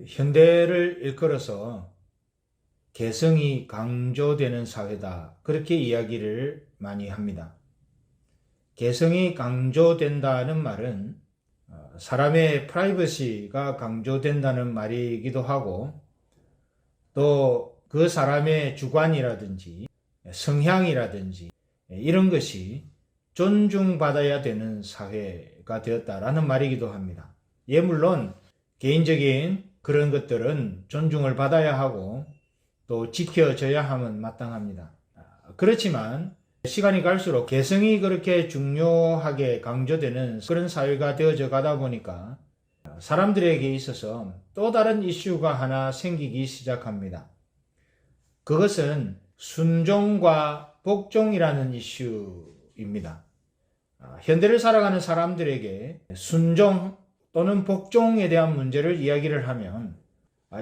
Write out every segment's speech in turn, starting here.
현대를 일컬어서 개성이 강조되는 사회다. 그렇게 이야기를 많이 합니다. 개성이 강조된다는 말은 사람의 프라이버시가 강조된다는 말이기도 하고, 또 그 사람의 주관이라든지 성향이라든지 이런 것이 존중받아야 되는 사회가 되었다라는 말이기도 합니다. 물론 개인적인 그런 것들은 존중을 받아야 하고 또 지켜져야 함은 마땅합니다. 그렇지만 시간이 갈수록 개성이 그렇게 중요하게 강조되는 그런 사회가 되어져 가다 보니까 사람들에게 있어서 또 다른 이슈가 하나 생기기 시작합니다. 그것은 순종과 복종이라는 이슈입니다. 현대를 살아가는 사람들에게 순종 또는 복종에 대한 문제를 이야기를 하면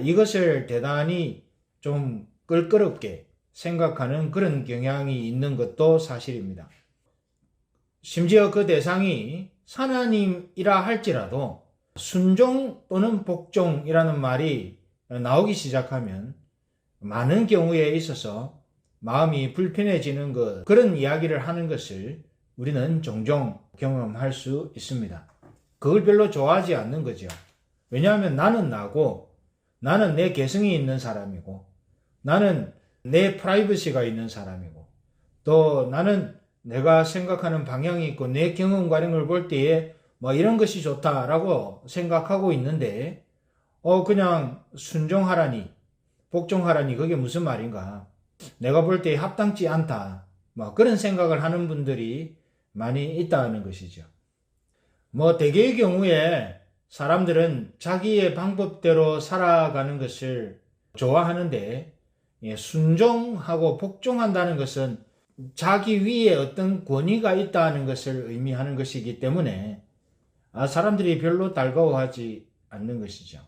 이것을 대단히 좀 껄끄럽게 생각하는 그런 경향이 있는 것도 사실입니다. 심지어 그 대상이 하나님이라 할지라도 순종 또는 복종이라는 말이 나오기 시작하면 많은 경우에 있어서 마음이 불편해지는 것, 그런 이야기를 하는 것을 우리는 종종 경험할 수 있습니다. 그걸 별로 좋아하지 않는 거죠. 왜냐하면 나는 나고, 나는 내 개성이 있는 사람이고, 나는 내 프라이버시가 있는 사람이고, 또 나는 내가 생각하는 방향이 있고 내 경험 과정을 볼 때에 뭐 이런 것이 좋다라고 생각하고 있는데 그냥 순종하라니 복종하라니 그게 무슨 말인가, 내가 볼 때 합당치 않다, 뭐 그런 생각을 하는 분들이 많이 있다는 것이죠. 대개의 경우에 사람들은 자기의 방법대로 살아가는 것을 좋아하는데, 순종하고 복종한다는 것은 자기 위에 어떤 권위가 있다는 것을 의미하는 것이기 때문에 사람들이 별로 달가워하지 않는 것이죠.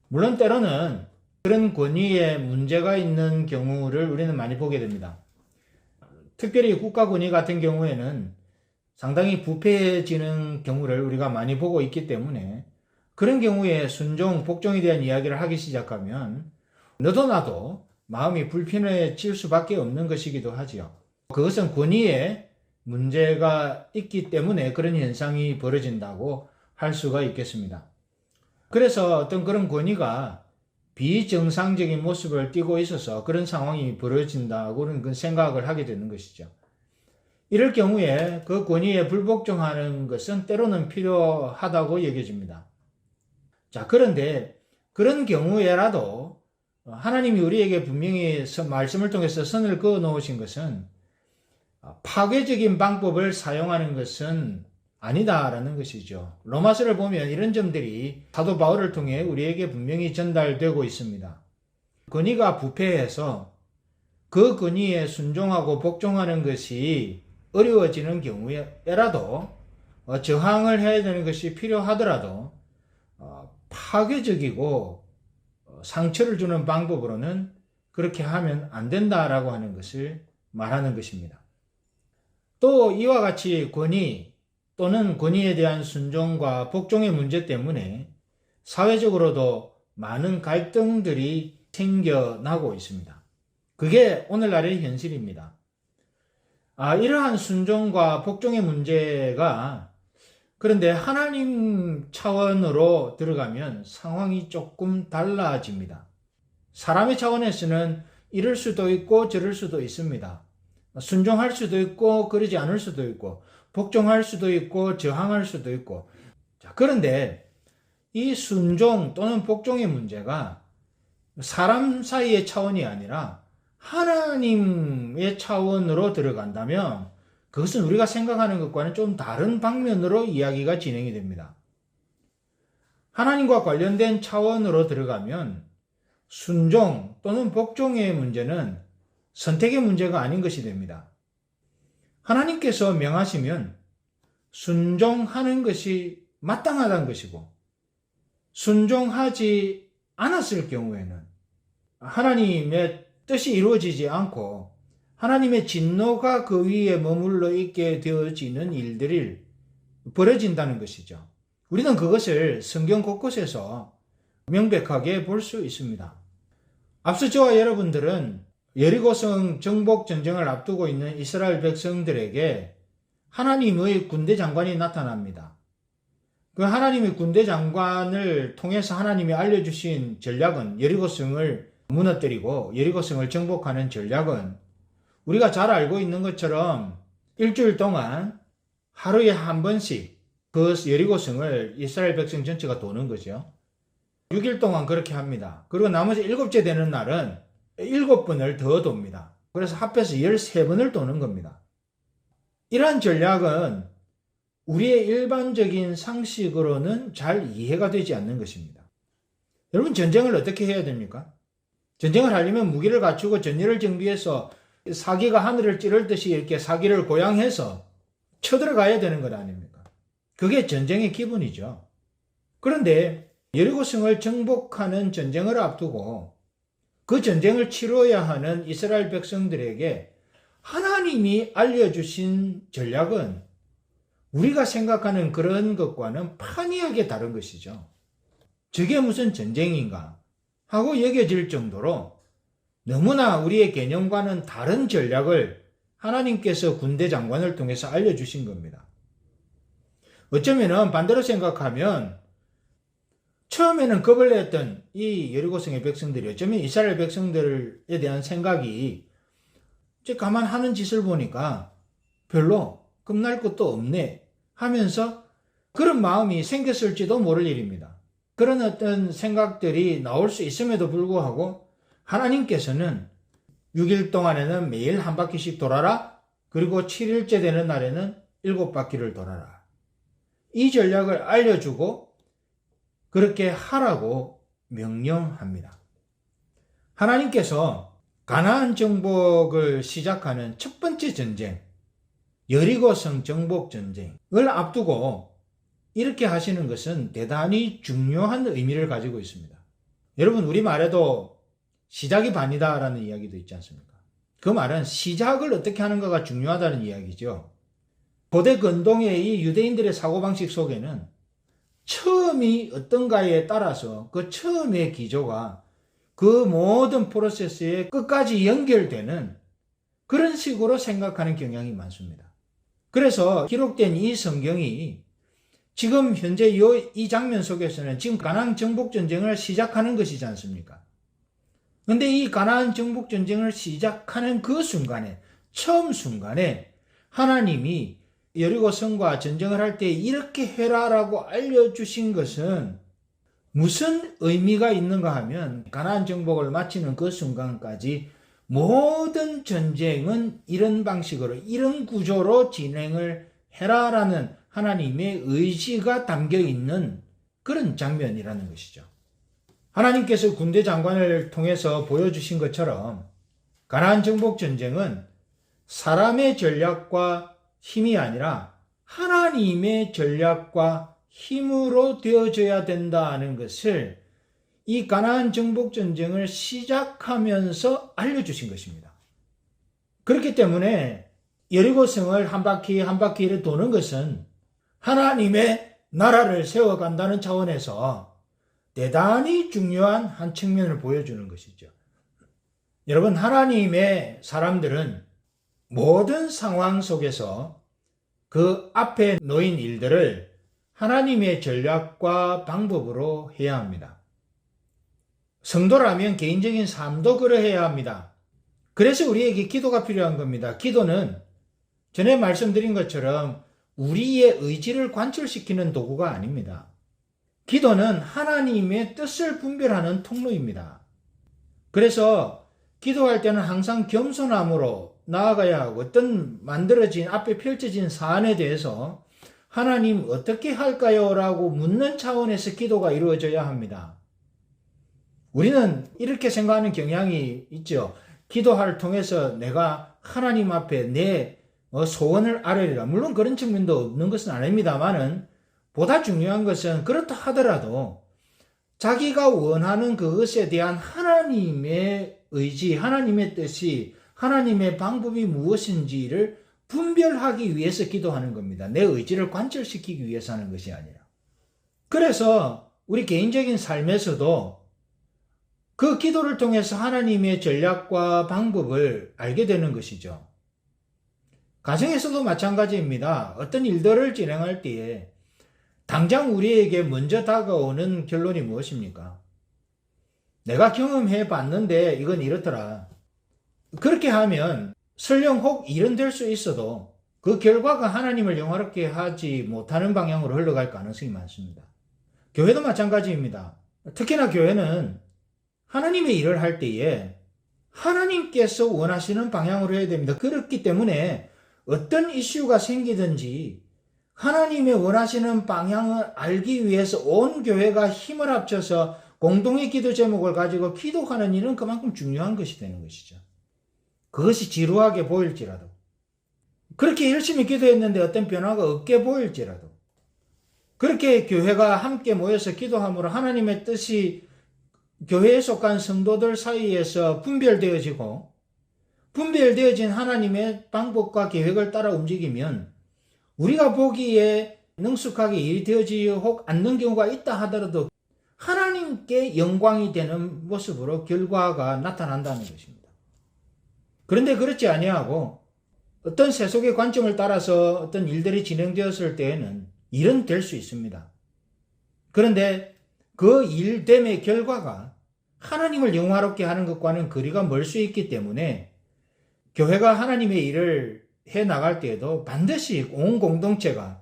물론 때로는 그런 권위에 문제가 있는 경우를 우리는 많이 보게 됩니다. 특별히 국가 권위 같은 경우에는 상당히 부패해지는 경우를 우리가 많이 보고 있기 때문에 그런 경우에 순종, 복종에 대한 이야기를 하기 시작하면 너도 나도 마음이 불편해질 수밖에 없는 것이기도 하지요. 그것은 권위에 문제가 있기 때문에 그런 현상이 벌어진다고 할 수가 있겠습니다. 그래서 어떤 그런 권위가 비정상적인 모습을 띠고 있어서 그런 상황이 벌어진다고는 생각을 하게 되는 것이죠. 이럴 경우에 그 권위에 불복종하는 것은 때로는 필요하다고 여겨집니다. 자, 그런데 그런 경우에라도 하나님이 우리에게 분명히 말씀을 통해서 선을 그어 놓으신 것은 파괴적인 방법을 사용하는 것은 아니다라는 것이죠. 로마서를 보면 이런 점들이 사도 바울을 통해 우리에게 분명히 전달되고 있습니다. 권위가 부패해서 그 권위에 순종하고 복종하는 것이 어려워지는 경우에라도 저항을 해야 되는 것이 필요하더라도 파괴적이고 상처를 주는 방법으로는 그렇게 하면 안 된다라고 하는 것을 말하는 것입니다. 또 이와 같이 권위 또는 권위에 대한 순종과 복종의 문제 때문에 사회적으로도 많은 갈등들이 생겨나고 있습니다. 그게 오늘날의 현실입니다. 이러한 순종과 복종의 문제가 그런데 하나님 차원으로 들어가면 상황이 조금 달라집니다. 사람의 차원에서는 이럴 수도 있고 저럴 수도 있습니다. 순종할 수도 있고 그러지 않을 수도 있고 복종할 수도 있고 저항할 수도 있고. 자, 그런데 이 순종 또는 복종의 문제가 사람 사이의 차원이 아니라 하나님의 차원으로 들어간다면 그것은 우리가 생각하는 것과는 좀 다른 방면으로 이야기가 진행이 됩니다. 하나님과 관련된 차원으로 들어가면 순종 또는 복종의 문제는 선택의 문제가 아닌 것이 됩니다. 하나님께서 명하시면 순종하는 것이 마땅하다는 것이고, 순종하지 않았을 경우에는 하나님의 뜻이 이루어지지 않고 하나님의 진노가 그 위에 머물러 있게 되어지는 일들이 벌어진다는 것이죠. 우리는 그것을 성경 곳곳에서 명백하게 볼 수 있습니다. 앞서 저와 여러분들은 여리고성 정복 전쟁을 앞두고 있는 이스라엘 백성들에게 하나님의 군대 장관이 나타납니다. 그 하나님의 군대 장관을 통해서 하나님이 알려주신 전략은 여리고성을 무너뜨리고 여리고성을 정복하는 전략은 우리가 잘 알고 있는 것처럼 일주일 동안 하루에 한 번씩 그 여리고성을 이스라엘 백성 전체가 도는 거죠. 6일 동안 그렇게 합니다. 그리고 나머지 7째 되는 날은 7번을 더 돕니다. 그래서 합해서 13번을 도는 겁니다. 이러한 전략은 우리의 일반적인 상식으로는 잘 이해가 되지 않는 것입니다. 여러분, 전쟁을 어떻게 해야 됩니까? 전쟁을 하려면 무기를 갖추고 전열을 정비해서 사기가 하늘을 찌르듯이 이렇게 사기를 고양해서 쳐들어가야 되는 것 아닙니까? 그게 전쟁의 기본이죠. 그런데 여리고성을 정복하는 전쟁을 앞두고 그 전쟁을 치러야 하는 이스라엘 백성들에게 하나님이 알려주신 전략은 우리가 생각하는 그런 것과는 판이하게 다른 것이죠. 저게 무슨 전쟁인가 하고 여겨질 정도로 너무나 우리의 개념과는 다른 전략을 하나님께서 군대 장관을 통해서 알려주신 겁니다. 어쩌면 반대로 생각하면 처음에는 겁을 냈던 이 여리고성의 백성들이 어쩌면 이스라엘 백성들에 대한 생각이 가만 하는 짓을 보니까 별로 겁날 것도 없네 하면서 그런 마음이 생겼을지도 모를 일입니다. 그런 어떤 생각들이 나올 수 있음에도 불구하고 하나님께서는 6일 동안에는 매일 한 바퀴씩 돌아라. 그리고 7일째 되는 날에는 7바퀴를 돌아라. 이 전략을 알려주고 그렇게 하라고 명령합니다. 하나님께서 가나안 정복을 시작하는 첫 번째 전쟁, 여리고성 정복 전쟁을 앞두고 이렇게 하시는 것은 대단히 중요한 의미를 가지고 있습니다. 여러분, 우리말에도 시작이 반이다라는 이야기도 있지 않습니까? 그 말은 시작을 어떻게 하는가가 중요하다는 이야기죠. 고대 근동의 이 유대인들의 사고방식 속에는 처음이 어떤가에 따라서 그 처음의 기조가 그 모든 프로세스에 끝까지 연결되는 그런 식으로 생각하는 경향이 많습니다. 그래서 기록된 이 성경이 지금 현재 이 장면 속에서는 지금 가나안 정복 전쟁을 시작하는 것이지 않습니까? 그런데 이 가나안 정복 전쟁을 시작하는 그 순간에, 처음 순간에 하나님이 여리고성과 전쟁을 할 때 이렇게 해라라고 알려주신 것은 무슨 의미가 있는가 하면 가나안 정복을 마치는 그 순간까지 모든 전쟁은 이런 방식으로, 이런 구조로 진행을 해라라는 하나님의 의지가 담겨 있는 그런 장면이라는 것이죠. 하나님께서 군대 장관을 통해서 보여주신 것처럼 가나안 정복 전쟁은 사람의 전략과 힘이 아니라 하나님의 전략과 힘으로 되어져야 된다는 것을 이 가나안 정복 전쟁을 시작하면서 알려주신 것입니다. 그렇기 때문에 여리고성을 한 바퀴 한 바퀴를 도는 것은 하나님의 나라를 세워간다는 차원에서 대단히 중요한 한 측면을 보여주는 것이죠. 여러분, 하나님의 사람들은 모든 상황 속에서 그 앞에 놓인 일들을 하나님의 전략과 방법으로 해야 합니다. 성도라면 개인적인 삶도 그러해야 합니다. 그래서 우리에게 기도가 필요한 겁니다. 기도는 전에 말씀드린 것처럼 우리의 의지를 관철시키는 도구가 아닙니다. 기도는 하나님의 뜻을 분별하는 통로입니다. 그래서 기도할 때는 항상 겸손함으로 나아가야 하고 어떤 앞에 펼쳐진 사안에 대해서 하나님 어떻게 할까요? 라고 묻는 차원에서 기도가 이루어져야 합니다. 우리는 이렇게 생각하는 경향이 있죠. 기도를 통해서 내가 하나님 앞에 내 소원을 아뢰리라. 물론 그런 측면도 없는 것은 아닙니다만은 보다 중요한 것은 그렇다 하더라도 자기가 원하는 그것에 대한 하나님의 의지, 하나님의 뜻이, 하나님의 방법이 무엇인지를 분별하기 위해서 기도하는 겁니다. 내 의지를 관철시키기 위해서 하는 것이 아니라. 그래서 우리 개인적인 삶에서도 그 기도를 통해서 하나님의 전략과 방법을 알게 되는 것이죠. 가정에서도 마찬가지입니다. 어떤 일들을 진행할 때에 당장 우리에게 먼저 다가오는 결론이 무엇입니까? 내가 경험해 봤는데 이건 이렇더라. 그렇게 하면 설령 혹 일은 될 수 있어도 그 결과가 하나님을 영화롭게 하지 못하는 방향으로 흘러갈 가능성이 많습니다. 교회도 마찬가지입니다. 특히나 교회는 하나님의 일을 할 때에 하나님께서 원하시는 방향으로 해야 됩니다. 그렇기 때문에 어떤 이슈가 생기든지 하나님의 원하시는 방향을 알기 위해서 온 교회가 힘을 합쳐서 공동의 기도 제목을 가지고 기도하는 일은 그만큼 중요한 것이 되는 것이죠. 그것이 지루하게 보일지라도, 그렇게 열심히 기도했는데 어떤 변화가 없게 보일지라도, 그렇게 교회가 함께 모여서 기도함으로 하나님의 뜻이 교회에 속한 성도들 사이에서 분별되어지고, 분별되어진 하나님의 방법과 계획을 따라 움직이면 우리가 보기에 능숙하게 일이 되어지지 혹 않는 경우가 있다 하더라도 하나님께 영광이 되는 모습으로 결과가 나타난다는 것입니다. 그런데 그렇지 아니하고 어떤 세속의 관점을 따라서 어떤 일들이 진행되었을 때에는 일은 될 수 있습니다. 그런데 그 일됨의 결과가 하나님을 영화롭게 하는 것과는 거리가 멀 수 있기 때문에 교회가 하나님의 일을 해 나갈 때에도 반드시 온 공동체가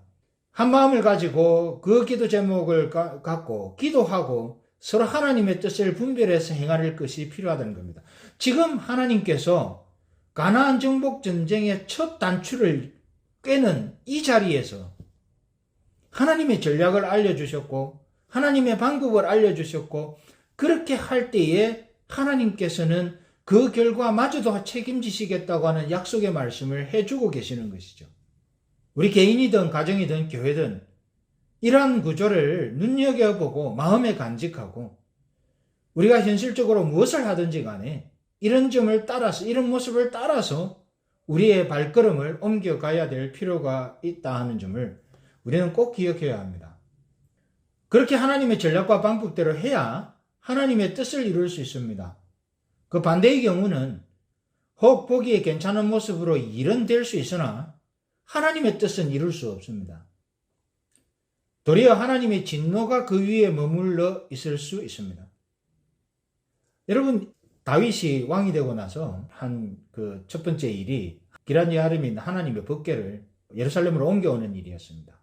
한 마음을 가지고 그 기도 제목을 갖고 기도하고 서로 하나님의 뜻을 분별해서 행할 것이 필요하다는 겁니다. 지금 하나님께서 가나안 정복 전쟁의 첫 단추를 꿰는 이 자리에서 하나님의 전략을 알려주셨고 하나님의 방법을 알려주셨고 그렇게 할 때에 하나님께서는 그 결과마저도 책임지시겠다고 하는 약속의 말씀을 해주고 계시는 것이죠. 우리 개인이든 가정이든 교회든 이러한 구조를 눈여겨보고 마음에 간직하고 우리가 현실적으로 무엇을 하든지 간에 이런 점을 따라서 이런 모습을 따라서 우리의 발걸음을 옮겨가야 될 필요가 있다 하는 점을 우리는 꼭 기억해야 합니다. 그렇게 하나님의 전략과 방법대로 해야 하나님의 뜻을 이룰 수 있습니다. 그 반대의 경우는 혹 보기에 괜찮은 모습으로 일은 될 수 있으나 하나님의 뜻은 이룰 수 없습니다. 도리어 하나님의 진노가 그 위에 머물러 있을 수 있습니다. 여러분, 다윗이 왕이 되고 나서 한 그 첫 번째 일이 기럇 여아림에 있는 하나님의 법궤를 예루살렘으로 옮겨오는 일이었습니다.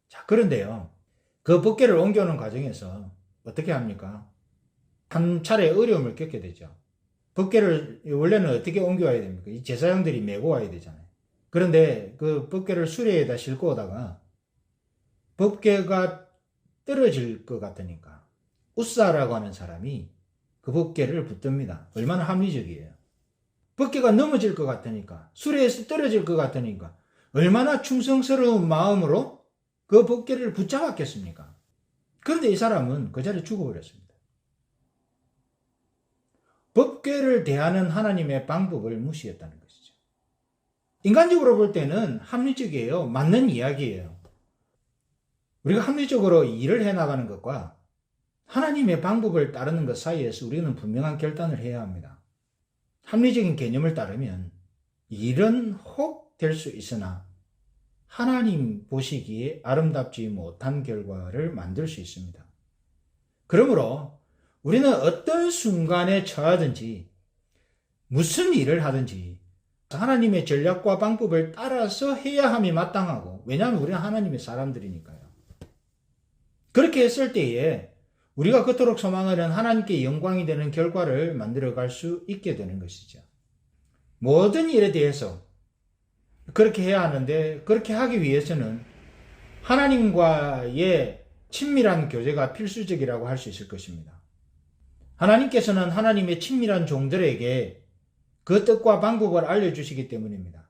자, 그런데요, 그 법궤를 옮겨오는 과정에서 어떻게 합니까? 한 차례 어려움을 겪게 되죠. 법궤를 원래는 어떻게 옮겨와야 됩니까? 이 제사장들이 메고 와야 되잖아요. 그런데 그 법궤를 수레에다 싣고 오다가 법궤가 떨어질 것 같으니까 우사라고 하는 사람이 그 법궤를 붙듭니다. 얼마나 합리적이에요. 법궤가 넘어질 것 같으니까, 수레에서 떨어질 것 같으니까 얼마나 충성스러운 마음으로 그 법궤를 붙잡았겠습니까? 그런데 이 사람은 그 자리에 죽어버렸습니다. 법궤를 대하는 하나님의 방법을 무시했다는 것이죠. 인간적으로 볼 때는 합리적이에요. 맞는 이야기예요. 우리가 합리적으로 일을 해나가는 것과 하나님의 방법을 따르는 것 사이에서 우리는 분명한 결단을 해야 합니다. 합리적인 개념을 따르면 일은 혹 될 수 있으나 하나님 보시기에 아름답지 못한 결과를 만들 수 있습니다. 그러므로 우리는 어떤 순간에 처하든지 무슨 일을 하든지 하나님의 전략과 방법을 따라서 해야 함이 마땅하고, 왜냐하면 우리는 하나님의 사람들이니까요. 그렇게 했을 때에 우리가 그토록 소망하는 하나님께 영광이 되는 결과를 만들어갈 수 있게 되는 것이죠. 모든 일에 대해서 그렇게 해야 하는데, 그렇게 하기 위해서는 하나님과의 친밀한 교제가 필수적이라고 할 수 있을 것입니다. 하나님께서는 하나님의 친밀한 종들에게 그 뜻과 방법을 알려주시기 때문입니다.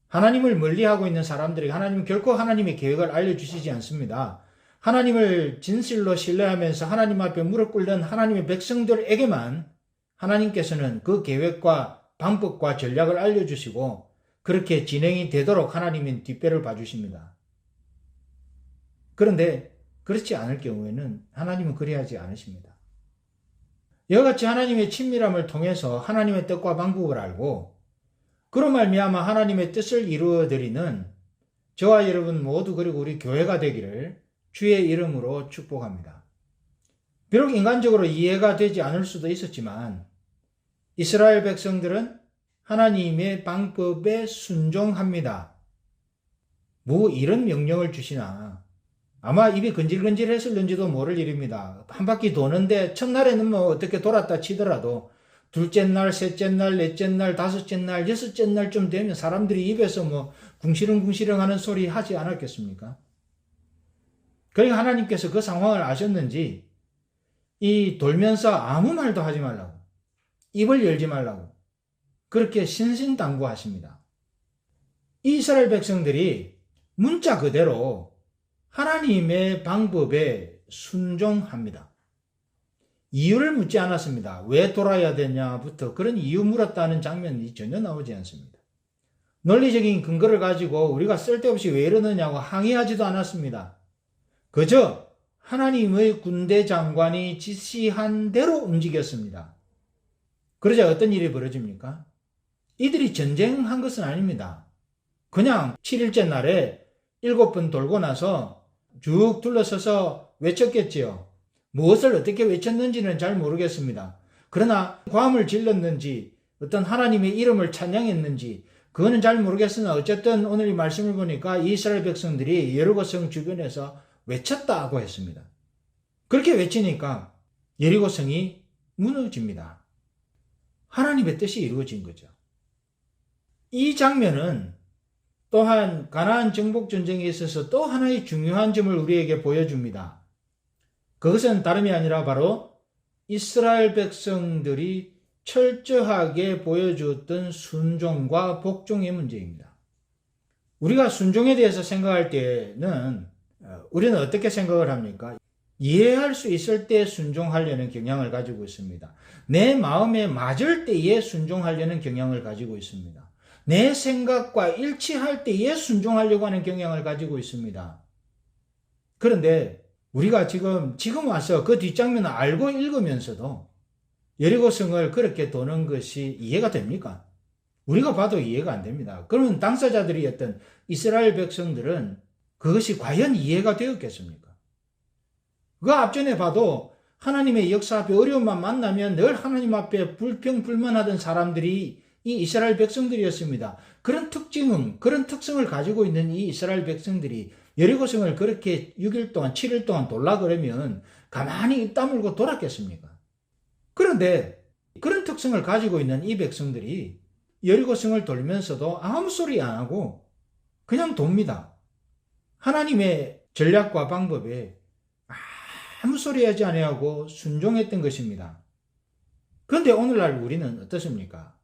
하나님을 멀리하고 있는 사람들에게 하나님은 결코 하나님의 계획을 알려주시지 않습니다. 하나님을 진실로 신뢰하면서 하나님 앞에 무릎 꿇는 하나님의 백성들에게만 하나님께서는 그 계획과 방법과 전략을 알려주시고 그렇게 진행이 되도록 하나님은 뒷배를 봐주십니다. 그런데 그렇지 않을 경우에는 하나님은 그리하지 않으십니다. 이와 같이 하나님의 친밀함을 통해서 하나님의 뜻과 방법을 알고 그로 말미암아 하나님의 뜻을 이루어드리는 저와 여러분 모두 그리고 우리 교회가 되기를 주의 이름으로 축복합니다. 비록 인간적으로 이해가 되지 않을 수도 있었지만 이스라엘 백성들은 하나님의 방법에 순종합니다. 뭐 이런 명령을 주시나 아마 입이 근질근질했을는지도 모를 일입니다. 한 바퀴 도는데 첫날에는 뭐 어떻게 돌았다 치더라도 둘째 날, 셋째 날, 넷째 날, 다섯째 날, 여섯째 날쯤 되면 사람들이 입에서 뭐 궁시렁궁시렁 하는 소리 하지 않았겠습니까? 그러니까 하나님께서 그 상황을 아셨는지 이 돌면서 아무 말도 하지 말라고, 입을 열지 말라고 그렇게 신신당부하십니다. 이스라엘 백성들이 문자 그대로 하나님의 방법에 순종합니다. 이유를 묻지 않았습니다. 왜 돌아야 되냐부터 그런 이유 물었다는 장면이 전혀 나오지 않습니다. 논리적인 근거를 가지고 우리가 쓸데없이 왜 이러느냐고 항의하지도 않았습니다. 그저 하나님의 군대 장관이 지시한 대로 움직였습니다. 그러자 어떤 일이 벌어집니까? 이들이 전쟁한 것은 아닙니다. 그냥 7일째 날에 7번 돌고 나서 쭉 둘러서서 외쳤겠지요. 무엇을 어떻게 외쳤는지는 잘 모르겠습니다. 그러나 고함을 질렀는지 어떤 하나님의 이름을 찬양했는지 그거는 잘 모르겠으나 어쨌든 오늘 이 말씀을 보니까 이스라엘 백성들이 여리고성 주변에서 외쳤다고 했습니다. 그렇게 외치니까 여리고성이 무너집니다. 하나님의 뜻이 이루어진 거죠. 이 장면은 또한 가나안 정복 전쟁에 있어서 또 하나의 중요한 점을 우리에게 보여줍니다. 그것은 다름이 아니라 바로 이스라엘 백성들이 철저하게 보여주었던 순종과 복종의 문제입니다. 우리가 순종에 대해서 생각할 때는 우리는 어떻게 생각을 합니까? 이해할 수 있을 때 순종하려는 경향을 가지고 있습니다. 내 마음에 맞을 때에 순종하려는 경향을 가지고 있습니다. 내 생각과 일치할 때에 순종하려고 하는 경향을 가지고 있습니다. 그런데 우리가 지금 와서 그 뒷장면을 알고 읽으면서도 여리고성을 그렇게 도는 것이 이해가 됩니까? 우리가 봐도 이해가 안 됩니다. 그러면 당사자들이었던 이스라엘 백성들은 그것이 과연 이해가 되었겠습니까? 그 앞전에 봐도 하나님의 역사 앞에 어려움만 만나면 늘 하나님 앞에 불평불만하던 사람들이 이 이스라엘 백성들이었습니다. 그런 특성을 가지고 있는 이 이스라엘 백성들이 여리고성을 그렇게 6일 동안, 7일 동안 돌라 그러면 가만히 입 다물고 돌았겠습니까? 그런데 그런 특성을 가지고 있는 이 백성들이 여리고성을 돌면서도 아무 소리 안 하고 그냥 돕니다. 하나님의 전략과 방법에 아무 소리 하지 아니하고 순종했던 것입니다. 그런데 오늘날 우리는 어떻습니까?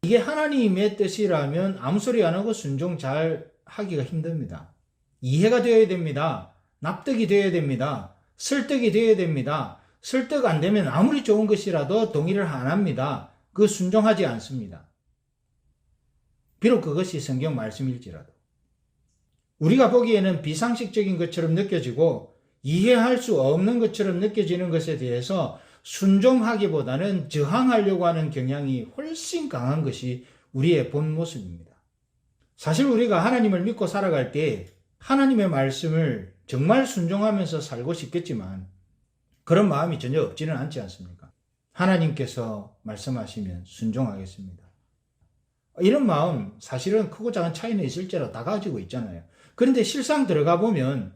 이게 하나님의 뜻이라면 아무 소리 안 하고 순종 잘 하기가 힘듭니다. 이해가 되어야 됩니다. 납득이 되어야 됩니다. 설득이 되어야 됩니다. 설득 안 되면 아무리 좋은 것이라도 동의를 안 합니다. 그 순종하지 않습니다. 비록 그것이 성경 말씀일지라도. 우리가 보기에는 비상식적인 것처럼 느껴지고 이해할 수 없는 것처럼 느껴지는 것에 대해서 순종하기보다는 저항하려고 하는 경향이 훨씬 강한 것이 우리의 본 모습입니다. 사실 우리가 하나님을 믿고 살아갈 때 하나님의 말씀을 정말 순종하면서 살고 싶겠지만 그런 마음이 전혀 없지는 않지 않습니까? 하나님께서 말씀하시면 순종하겠습니다. 이런 마음 사실은 크고 작은 차이는 있을지라도 다 가지고 있잖아요. 그런데 실상 들어가 보면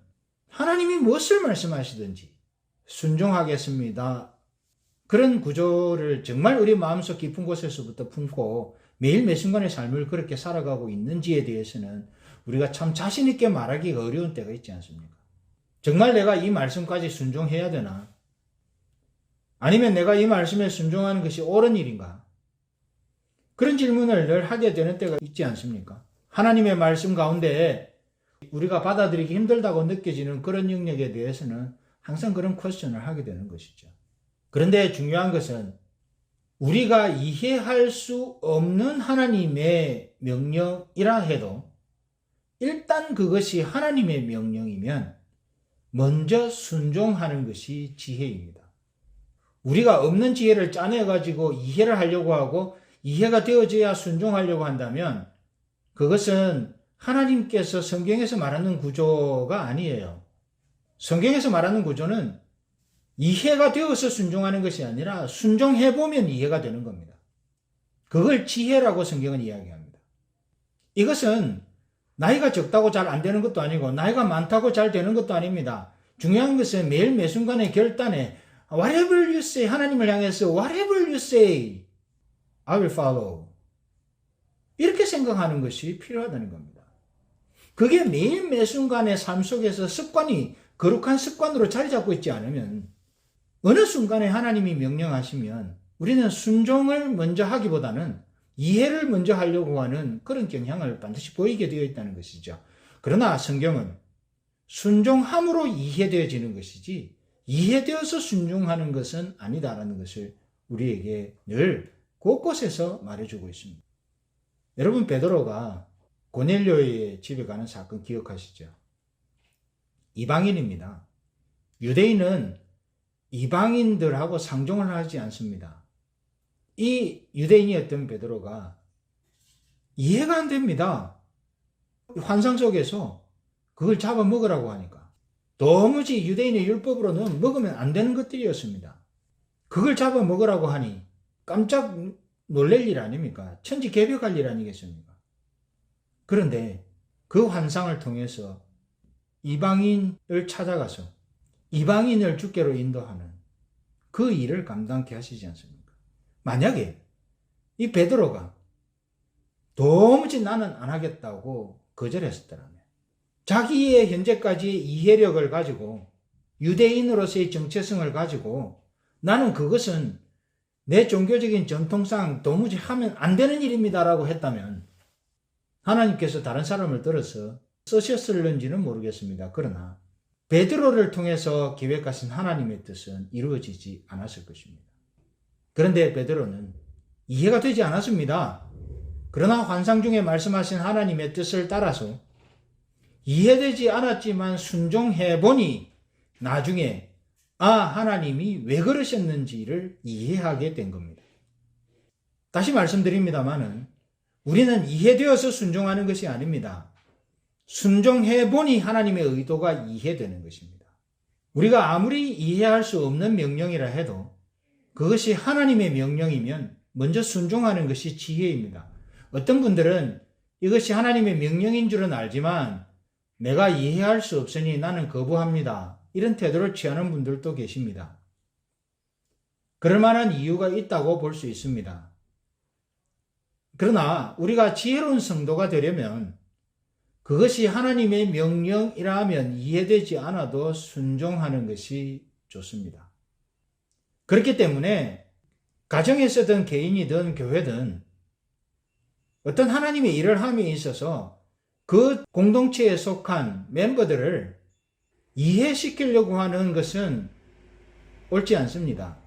하나님이 무엇을 말씀하시든지 순종하겠습니다. 그런 구조를 정말 우리 마음속 깊은 곳에서부터 품고 매일 매 순간의 삶을 그렇게 살아가고 있는지에 대해서는 우리가 참 자신 있게 말하기가 어려운 때가 있지 않습니까? 정말 내가 이 말씀까지 순종해야 되나? 아니면 내가 이 말씀에 순종하는 것이 옳은 일인가? 그런 질문을 늘 하게 되는 때가 있지 않습니까? 하나님의 말씀 가운데 우리가 받아들이기 힘들다고 느껴지는 그런 영역에 대해서는 항상 그런 퀘스천을 하게 되는 것이죠. 그런데 중요한 것은 우리가 이해할 수 없는 하나님의 명령이라 해도 일단 그것이 하나님의 명령이면 먼저 순종하는 것이 지혜입니다. 우리가 없는 지혜를 짜내가지고 이해를 하려고 하고 이해가 되어져야 순종하려고 한다면 그것은 하나님께서 성경에서 말하는 구조가 아니에요. 성경에서 말하는 구조는 이해가 되어서 순종하는 것이 아니라 순종해보면 이해가 되는 겁니다. 그걸 지혜라고 성경은 이야기합니다. 이것은 나이가 적다고 잘 안 되는 것도 아니고 나이가 많다고 잘 되는 것도 아닙니다. 중요한 것은 매일 매순간의 결단에 Whatever you say, 하나님을 향해서 Whatever you say, I will follow. 이렇게 생각하는 것이 필요하다는 겁니다. 그게 매일 매순간의 삶 속에서 습관이 거룩한 습관으로 자리 잡고 있지 않으면 어느 순간에 하나님이 명령하시면 우리는 순종을 먼저 하기보다는 이해를 먼저 하려고 하는 그런 경향을 반드시 보이게 되어 있다는 것이죠. 그러나 성경은 순종함으로 이해되어지는 것이지 이해되어서 순종하는 것은 아니다라는 것을 우리에게 늘 곳곳에서 말해주고 있습니다. 여러분, 베드로가 고넬료의 집에 가는 사건 기억하시죠? 이방인입니다. 유대인은 이방인들하고 상종을 하지 않습니다. 이 유대인이었던 베드로가 이해가 안 됩니다. 환상 속에서 그걸 잡아 먹으라고 하니까 도무지 유대인의 율법으로는 먹으면 안 되는 것들이었습니다. 그걸 잡아 먹으라고 하니 깜짝 놀랄 일 아닙니까? 천지개벽할 일 아니겠습니까? 그런데 그 환상을 통해서 이방인을 찾아가서 이방인을 주께로 인도하는 그 일을 감당케 하시지 않습니까? 만약에 이 베드로가 도무지 나는 안 하겠다고 거절했었더라면 자기의 현재까지의 이해력을 가지고 유대인으로서의 정체성을 가지고 나는 그것은 내 종교적인 전통상 도무지 하면 안 되는 일입니다라고 했다면 하나님께서 다른 사람을 들어서 쓰셨을는지는 모르겠습니다. 그러나 베드로를 통해서 계획하신 하나님의 뜻은 이루어지지 않았을 것입니다. 그런데 베드로는 이해가 되지 않았습니다. 그러나 환상 중에 말씀하신 하나님의 뜻을 따라서 이해되지 않았지만 순종해보니 나중에 하나님이 왜 그러셨는지를 이해하게 된 겁니다. 다시 말씀드립니다마는 우리는 이해되어서 순종하는 것이 아닙니다. 순종해보니 하나님의 의도가 이해되는 것입니다. 우리가 아무리 이해할 수 없는 명령이라 해도 그것이 하나님의 명령이면 먼저 순종하는 것이 지혜입니다. 어떤 분들은 이것이 하나님의 명령인 줄은 알지만 내가 이해할 수 없으니 나는 거부합니다. 이런 태도를 취하는 분들도 계십니다. 그럴 만한 이유가 있다고 볼 수 있습니다. 그러나 우리가 지혜로운 성도가 되려면 그것이 하나님의 명령이라면 이해되지 않아도 순종하는 것이 좋습니다. 그렇기 때문에 가정에서든 개인이든 교회든 어떤 하나님의 일을 함에 있어서 그 공동체에 속한 멤버들을 이해시키려고 하는 것은 옳지 않습니다.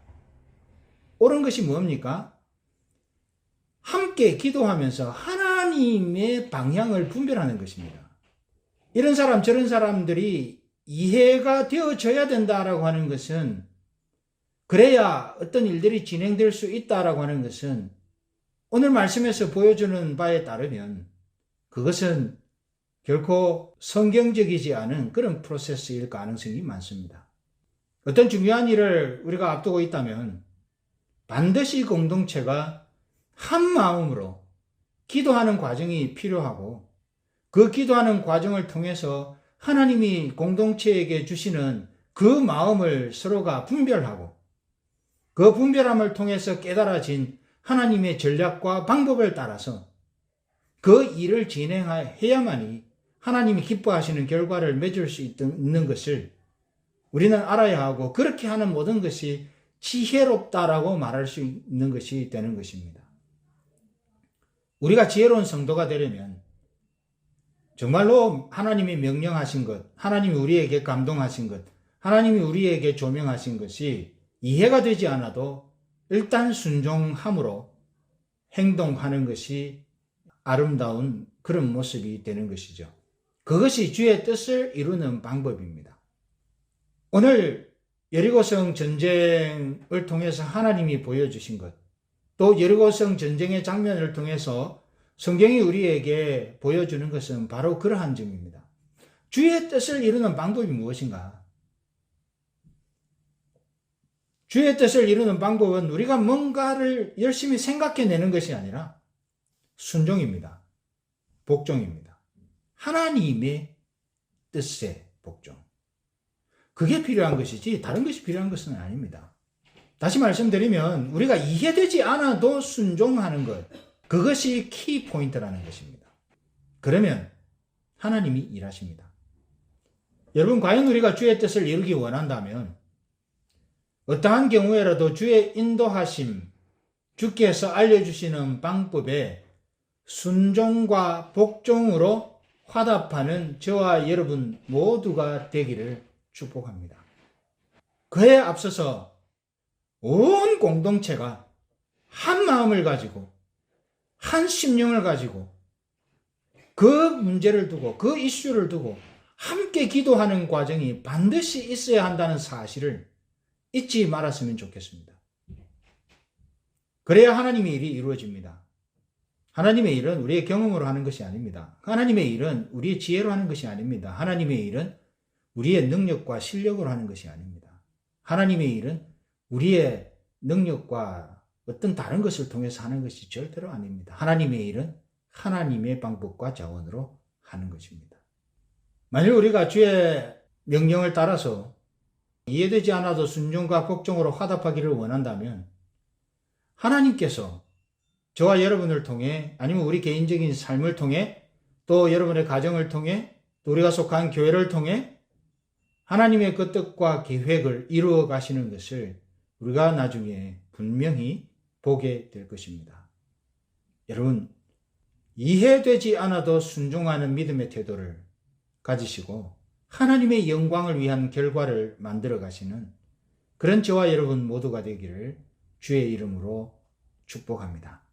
옳은 것이 뭡니까? 함께 기도하면서 하나님의 방향을 분별하는 것입니다. 이런 사람 저런 사람들이 이해가 되어져야 된다라고 하는 것은 그래야 어떤 일들이 진행될 수 있다라고 하는 것은 오늘 말씀에서 보여주는 바에 따르면 그것은 결코 성경적이지 않은 그런 프로세스일 가능성이 많습니다. 어떤 중요한 일을 우리가 앞두고 있다면 반드시 공동체가 한 마음으로 기도하는 과정이 필요하고 그 기도하는 과정을 통해서 하나님이 공동체에게 주시는 그 마음을 서로가 분별하고 그 분별함을 통해서 깨달아진 하나님의 전략과 방법을 따라서 그 일을 진행해야만이 하나님이 기뻐하시는 결과를 맺을 수 있는 것을 우리는 알아야 하고 그렇게 하는 모든 것이 지혜롭다라고 말할 수 있는 것이 되는 것입니다. 우리가 지혜로운 성도가 되려면 정말로 하나님이 명령하신 것, 하나님이 우리에게 감동하신 것, 하나님이 우리에게 조명하신 것이 이해가 되지 않아도 일단 순종함으로 행동하는 것이 아름다운 그런 모습이 되는 것이죠. 그것이 주의 뜻을 이루는 방법입니다. 오늘 여리고성 전쟁을 통해서 하나님이 보여주신 것, 또 여리고성 전쟁의 장면을 통해서 성경이 우리에게 보여주는 것은 바로 그러한 점입니다. 주의 뜻을 이루는 방법이 무엇인가? 주의 뜻을 이루는 방법은 우리가 뭔가를 열심히 생각해내는 것이 아니라 순종입니다. 복종입니다. 하나님의 뜻에 복종. 그게 필요한 것이지 다른 것이 필요한 것은 아닙니다. 다시 말씀드리면 우리가 이해되지 않아도 순종하는 것, 그것이 키포인트라는 것입니다. 그러면 하나님이 일하십니다. 여러분, 과연 우리가 주의 뜻을 이루기 원한다면 어떠한 경우에라도 주의 인도하심, 주께서 알려주시는 방법에 순종과 복종으로 화답하는 저와 여러분 모두가 되기를 축복합니다. 그에 앞서서 온 공동체가 한 마음을 가지고 한 심령을 가지고 그 문제를 두고 그 이슈를 두고 함께 기도하는 과정이 반드시 있어야 한다는 사실을 잊지 말았으면 좋겠습니다. 그래야 하나님의 일이 이루어집니다. 하나님의 일은 우리의 경험으로 하는 것이 아닙니다. 하나님의 일은 우리의 지혜로 하는 것이 아닙니다. 하나님의 일은 우리의 능력과 실력으로 하는 것이 아닙니다. 하나님의 일은 우리의 능력과 어떤 다른 것을 통해서 하는 것이 절대로 아닙니다. 하나님의 일은 하나님의 방법과 자원으로 하는 것입니다. 만일 우리가 주의 명령을 따라서 이해되지 않아도 순종과 복종으로 화답하기를 원한다면 하나님께서 저와 여러분을 통해, 아니면 우리 개인적인 삶을 통해, 또 여러분의 가정을 통해, 또 우리가 속한 교회를 통해 하나님의 그 뜻과 계획을 이루어 가시는 것을 우리가 나중에 분명히 보게 될 것입니다. 여러분, 이해되지 않아도 순종하는 믿음의 태도를 가지시고 하나님의 영광을 위한 결과를 만들어 가시는 그런 저와 여러분 모두가 되기를 주의 이름으로 축복합니다.